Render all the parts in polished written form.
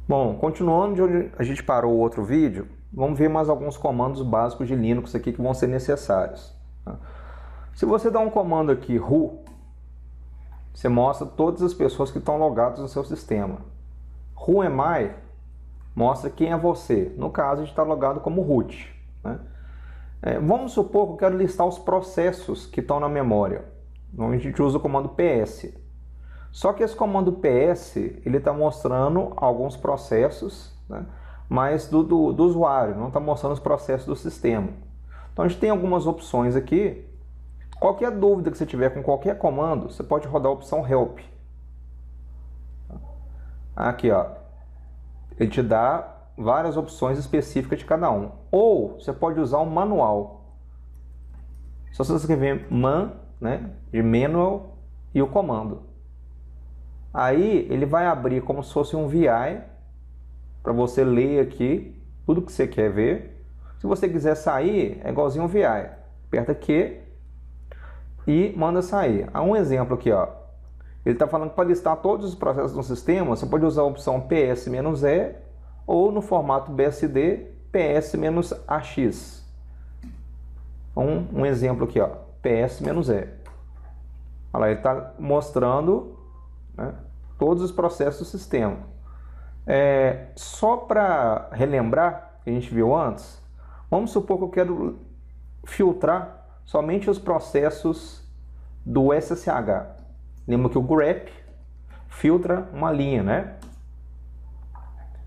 Bom, continuando de onde a gente parou o outro vídeo, vamos ver mais alguns comandos básicos de Linux aqui que vão ser necessários. Se você dá um comando aqui, who, você mostra todas as pessoas que estão logadas no seu sistema. Who am I mostra quem é você. No caso, a gente está logado como root, né? Vamos supor que eu quero listar os processos que estão na memória. Então a gente usa o comando ps. Só que esse comando ps ele está mostrando alguns processos, né, mas do usuário, não está mostrando os processos do sistema. Então a gente tem algumas opções aqui. Qualquer dúvida que você tiver com qualquer comando, você pode rodar a opção help. Aqui, ó, ele te dá várias opções específicas de cada um. Ou você pode usar um manual. Só você escrever man, né, de manual e o comando. Aí ele vai abrir como se fosse um VI para você ler aqui tudo que você quer ver. Se você quiser sair, é igualzinho um VI. Aperta Q e manda sair. Há um exemplo aqui, ó. Ele está falando que para listar todos os processos do sistema, você pode usar a opção ps-e ou no formato BSD ps-ax. Um exemplo aqui, ó, ps-e. Olha lá, ele está mostrando, né, todos os processos do sistema. Só para relembrar que a gente viu antes, vamos supor que eu quero filtrar somente os processos do SSH. Lembra que o grep filtra uma linha, né?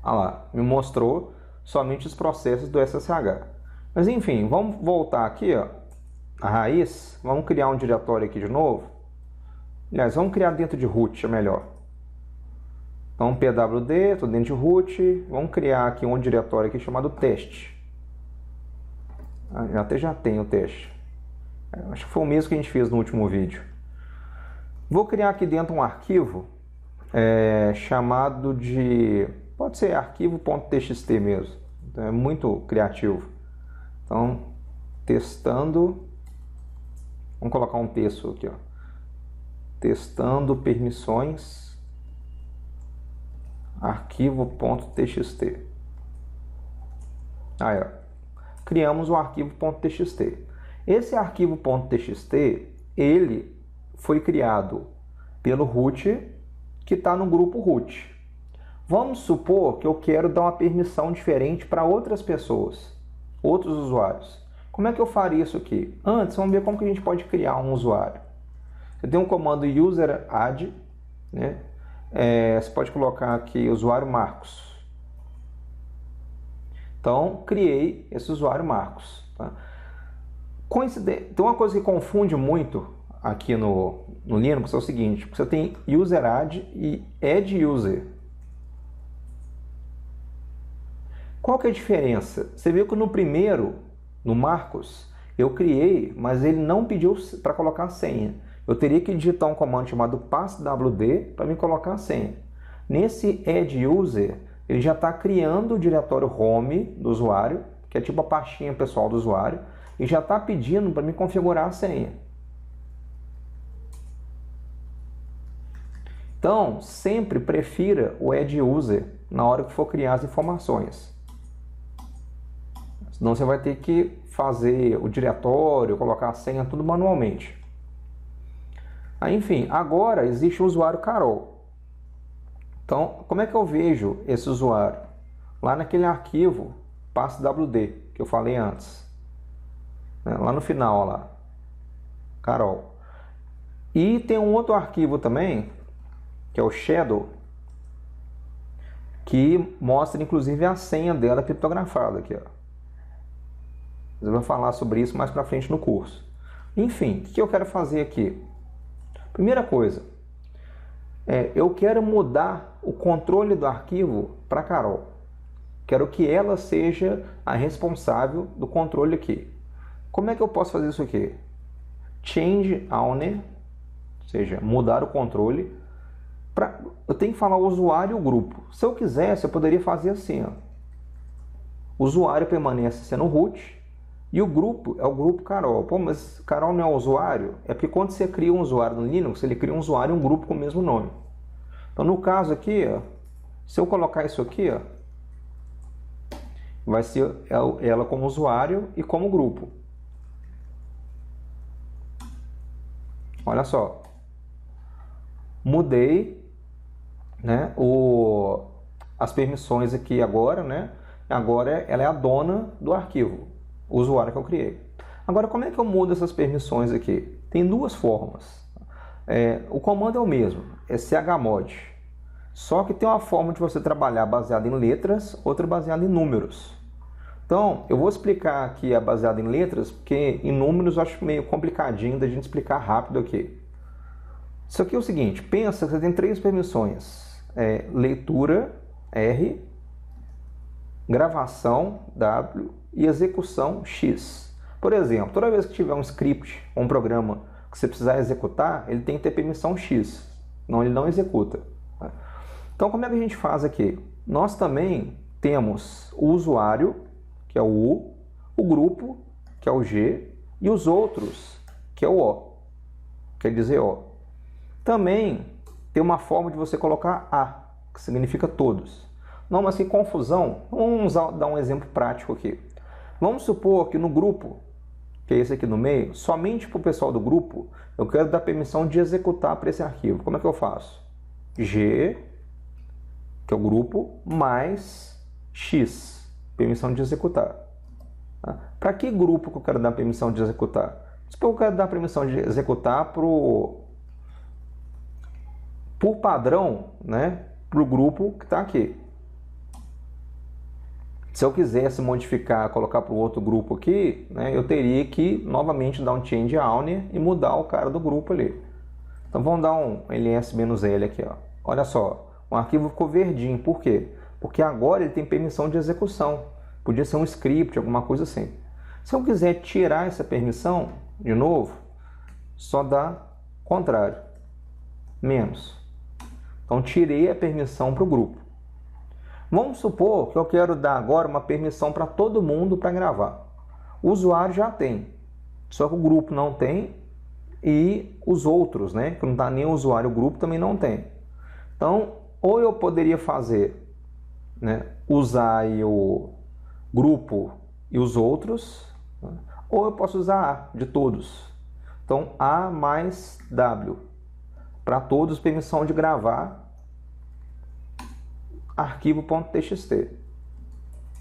Olha lá, me mostrou somente os processos do SSH. Mas enfim, vamos voltar aqui, ó, a raiz. Vamos criar um diretório aqui de novo. Aliás, vamos criar dentro de root, é melhor. Então, pwd, estou dentro de root. Vamos criar aqui um diretório aqui chamado teste. Até já tem o teste. Acho que foi o mesmo que a gente fez no último vídeo. Vou criar aqui dentro um arquivo chamado de... Pode ser arquivo.txt mesmo. Então, é muito criativo. Então, testando... Vamos colocar um texto aqui, ó. Testando permissões arquivo.txt. Aí, ó, criamos o arquivo.txt. Esse arquivo.txt ele foi criado pelo root que está no grupo root. Vamos supor que eu quero dar uma permissão diferente para outras pessoas, outros usuários. Como é que eu faria isso aqui? Antes, vamos ver como que a gente pode criar um usuário. Você tem um comando user add, né? Você pode colocar aqui usuário Marcos. Então, criei esse usuário Marcos. Tá? Tem uma coisa que confunde muito aqui no Linux, é o seguinte: você tem user add e add user. Qual que é a diferença? Você viu que no primeiro, no Marcos, eu criei, mas ele não pediu para colocar a senha. Eu teria que digitar um comando chamado passwd para me colocar a senha. Nesse add user, ele já está criando o diretório home do usuário, que é tipo a pastinha pessoal do usuário, e já está pedindo para me configurar a senha. Então, sempre prefira o add user na hora que for criar as informações. Senão você vai ter que fazer o diretório, colocar a senha, tudo manualmente. Aí, enfim, agora existe o usuário Carol. Então, como é que eu vejo esse usuário? Lá naquele arquivo passwd que eu falei antes. Lá no final, ó lá. Carol. E tem um outro arquivo também, que é o shadow, que mostra inclusive a senha dela criptografada aqui, ó. Eu vou falar sobre isso mais para frente no curso. Enfim, o que eu quero fazer aqui? Primeira coisa, eu quero mudar o controle do arquivo para Carol. Quero que ela seja a responsável do controle aqui. Como é que eu posso fazer isso aqui? Change owner, ou seja, mudar o controle. Eu tenho que falar o usuário e o grupo. Se eu quisesse, eu poderia fazer assim, ó. O usuário permanece sendo root e o grupo é o grupo Carol. Pô, mas Carol não é usuário? É porque quando você cria um usuário no Linux, ele cria um usuário e um grupo com o mesmo nome. Então, no caso aqui, ó, Se eu colocar isso aqui, ó, vai ser ela como usuário e como grupo. Olha só. Mudei, né, as permissões aqui agora, né? Agora ela é a dona do arquivo, o usuário que eu criei. Agora, como é que eu mudo essas permissões aqui? Tem duas formas. O comando é o mesmo, é chmod. Só que tem uma forma de você trabalhar baseada em letras, outra baseada em números. Então, eu vou explicar aqui a baseada em letras, porque em números eu acho meio complicadinho da gente explicar rápido aqui. Isso aqui é o seguinte, pensa que você tem três permissões. Leitura, R, gravação, W, e execução, X. Por exemplo, toda vez que tiver um script ou um programa que você precisar executar, ele tem que ter permissão X, senão ele não executa. Então, como é que a gente faz aqui? Nós também temos o usuário, que é o U, o grupo, que é o G, e os outros, que é o O, quer dizer O. Também tem uma forma de você colocar A, que significa todos. Não, mas que confusão. Vamos dar um exemplo prático aqui. Vamos supor que no grupo, que é esse aqui no meio, somente para o pessoal do grupo, eu quero dar permissão de executar para esse arquivo. Como é que eu faço? G, que é o grupo, mais X, permissão de executar. Para que grupo que eu quero dar permissão de executar? Se eu quero dar permissão de executar por padrão, né, para o grupo que está aqui. Se eu quisesse modificar, colocar para o outro grupo aqui, né, eu teria que novamente dar um change owner e mudar o cara do grupo ali. Então vamos dar um ls-l aqui, ó. Olha só, o arquivo ficou verdinho. Por quê? Porque agora ele tem permissão de execução. Podia ser um script, alguma coisa assim. Se eu quiser tirar essa permissão, de novo, só dá contrário, menos. Então tirei a permissão para o grupo. Vamos supor que eu quero dar agora uma permissão para todo mundo para gravar. O usuário já tem, só que o grupo não tem e os outros, né, que não está nem o usuário, o grupo também não tem. Então, ou eu poderia fazer, né, usar aí o grupo e os outros, né, ou eu posso usar A de todos. Então, A mais W. Para todos, permissão de gravar arquivo.txt.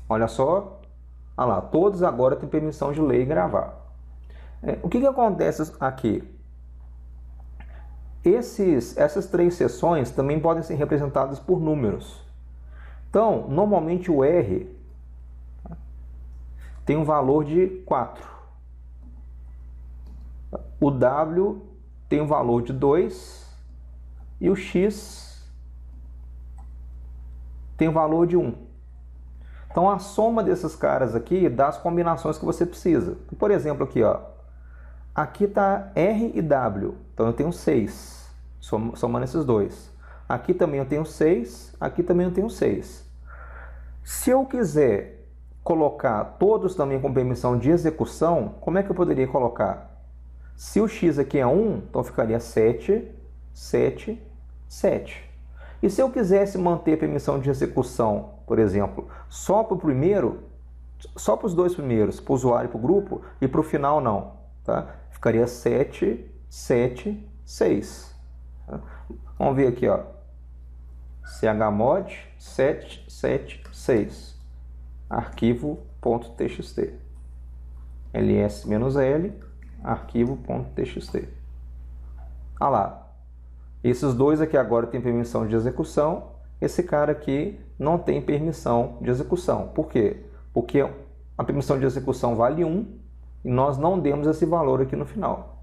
Olha só, olha lá, todos agora têm permissão de ler e gravar. O que acontece aqui? Essas três seções também podem ser representadas por números. Então, normalmente o R tem um valor de 4. O W tem um valor de 2 e o X tem um valor de 1. Então a soma desses caras aqui dá as combinações que você precisa. Por exemplo, aqui, ó, aqui está R e W, então eu tenho 6, somando esses dois. Aqui também eu tenho 6, aqui também eu tenho 6. Se eu quiser colocar todos também com permissão de execução, como é que eu poderia colocar? Se o X aqui é 1, então ficaria 7, 7, 7. E se eu quisesse manter a permissão de execução, por exemplo, só para o primeiro, só para os dois primeiros, para o usuário e para o grupo, e para o final não, tá? Ficaria 7, 7, 6. Tá? Vamos ver aqui, ó. chmod 776, arquivo.txt. ls-l, arquivo.txt. Olha lá. Esses dois aqui agora têm permissão de execução. Esse cara aqui não tem permissão de execução. Por quê? Porque a permissão de execução vale 1 e nós não demos esse valor aqui no final.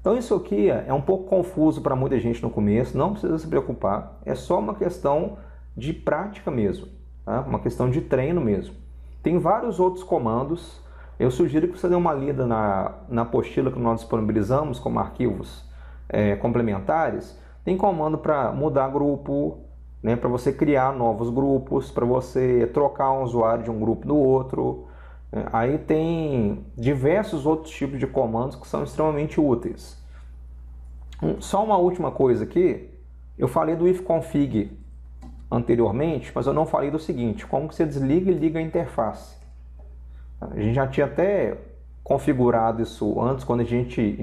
Então isso aqui é um pouco confuso para muita gente no começo. Não precisa se preocupar. É só uma questão de prática mesmo. Tá? Uma questão de treino mesmo. Tem vários outros comandos. Eu sugiro que você dê uma lida na apostila que nós disponibilizamos como arquivos complementares. Tem comando para mudar grupo, né, para você criar novos grupos, para você trocar um usuário de um grupo do outro. Aí tem diversos outros tipos de comandos que são extremamente úteis. Só uma última coisa aqui, eu falei do ifconfig anteriormente, mas eu não falei do seguinte: como que você desliga e liga a interface. A gente já tinha até configurado isso antes, quando a gente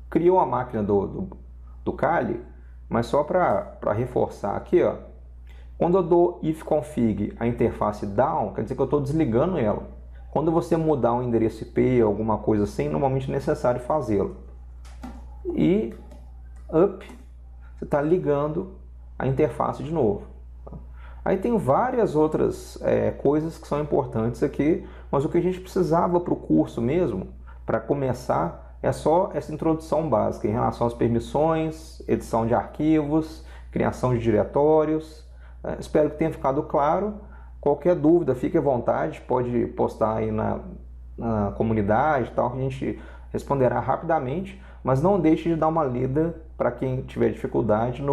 criou a máquina do Kali, mas só para reforçar aqui, ó, quando eu dou ifconfig a interface down, quer dizer que eu estou desligando ela. Quando você mudar um endereço IP, alguma coisa assim, normalmente é necessário fazê-lo. E up, você está ligando a interface de novo. Aí tem várias outras coisas que são importantes aqui, mas o que a gente precisava para o curso mesmo, para começar, é só essa introdução básica em relação às permissões, edição de arquivos, criação de diretórios. Espero que tenha ficado claro. Qualquer dúvida, fique à vontade, pode postar aí na comunidade, tal, que a gente responderá rapidamente, mas não deixe de dar uma lida para quem tiver dificuldade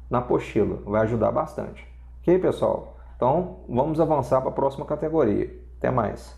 na apostila, vai ajudar bastante. Ok, pessoal? Então, vamos avançar para a próxima categoria. Até mais!